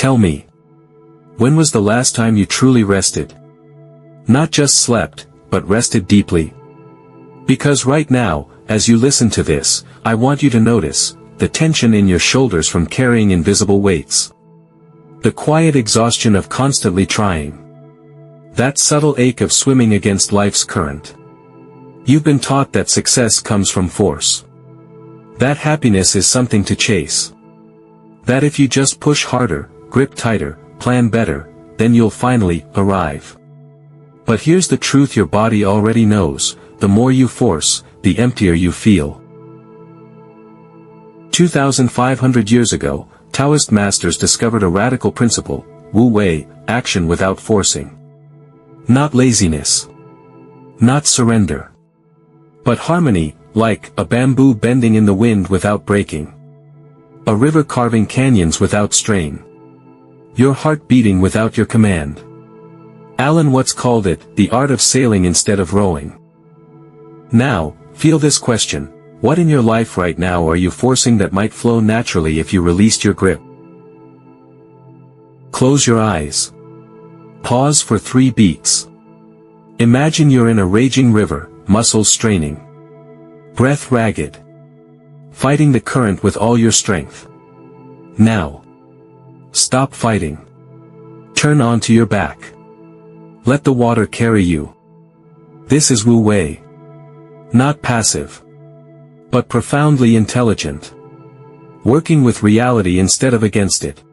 Tell me. When was the last time you truly rested? Not just slept, but rested deeply. Because right now, as you listen to this, I want you to notice the tension in your shoulders from carrying invisible weights. The quiet exhaustion of constantly trying. That subtle ache of swimming against life's current. You've been taught that success comes from force. That happiness is something to chase. That if you just push harder, grip tighter, plan better, then you'll finally arrive. But here's the truth your body already knows: the more you force, the emptier you feel. 2,500 years ago, Taoist masters discovered a radical principle: Wu Wei, action without forcing. Not laziness. Not surrender. But harmony, like a bamboo bending in the wind without breaking. A river carving canyons without strain. Your heart beating without your command. Alan Watts called it the art of sailing instead of rowing. Now, feel this question: what in your life right now are you forcing that might flow naturally if you released your grip? Close your eyes. Pause for 3 beats. Imagine you're in a raging river, muscles straining. Breath ragged. Fighting the current with all your strength. Now. Stop fighting. Turn onto your back. Let the water carry you. This is Wu Wei. Not passive. But profoundly intelligent. Working with reality instead of against it.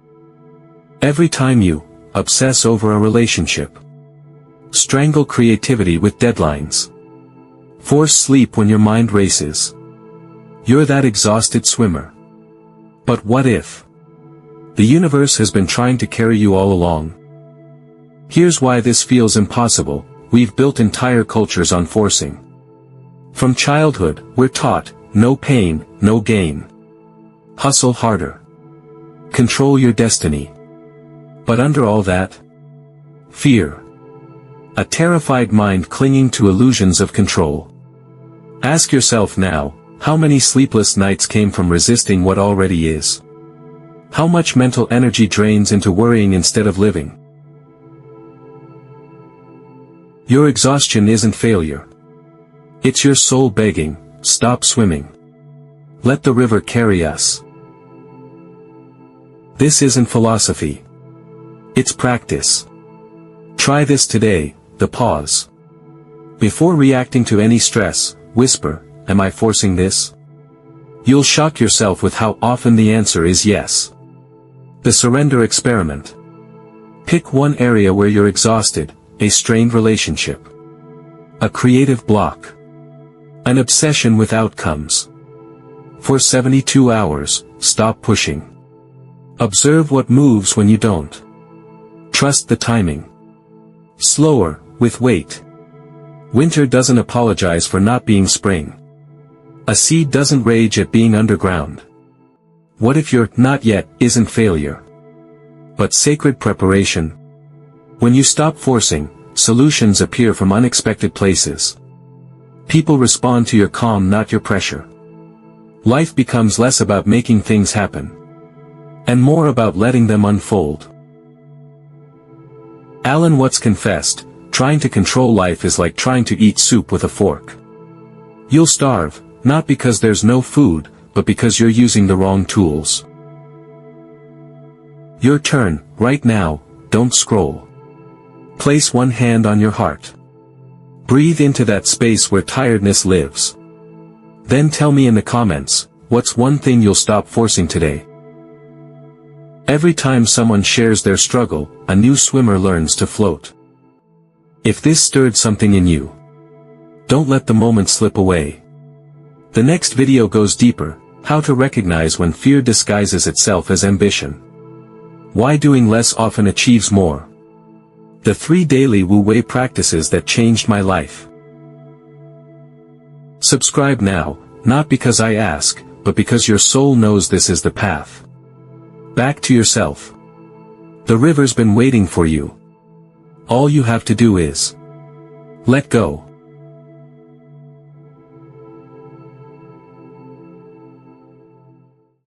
Every time you obsess over a relationship, strangle creativity with deadlines, force sleep when your mind races, you're that exhausted swimmer. But what if the universe has been trying to carry you all along? Here's why this feels impossible: we've built entire cultures on forcing. From childhood, we're taught: no pain, no gain. Hustle harder. Control your destiny. But under all that, fear. A terrified mind clinging to illusions of control. Ask yourself now, how many sleepless nights came from resisting what already is? How much mental energy drains into worrying instead of living? Your exhaustion isn't failure. It's your soul begging, stop swimming. Let the river carry us. This isn't philosophy. It's practice. Try this today: the pause. Before reacting to any stress, whisper, "Am I forcing this?" You'll shock yourself with how often the answer is yes. The surrender experiment. Pick one area where you're exhausted: a strained relationship, a creative block, an obsession with outcomes. For 72 hours, stop pushing. Observe what moves when you don't. Trust the timing. Slower, with weight. Winter doesn't apologize for not being spring. A seed doesn't rage at being underground. What if your "not yet" isn't failure, but sacred preparation? When you stop forcing, solutions appear from unexpected places. People respond to your calm, not your pressure. Life becomes less about making things happen, and more about letting them unfold. Alan Watts confessed, trying to control life is like trying to eat soup with a fork. You'll starve, not because there's no food, but because you're using the wrong tools. Your turn, right now. Don't scroll. Place one hand on your heart. Breathe into that space where tiredness lives. Then tell me in the comments, what's one thing you'll stop forcing today? Every time someone shares their struggle, a new swimmer learns to float. If this stirred something in you, don't let the moment slip away. The next video goes deeper: how to recognize when fear disguises itself as ambition. Why doing less often achieves more. The 3 daily Wu Wei practices that changed my life. Subscribe now, not because I ask, but because your soul knows this is the path. Back to yourself. The river's been waiting for you. All you have to do is let go.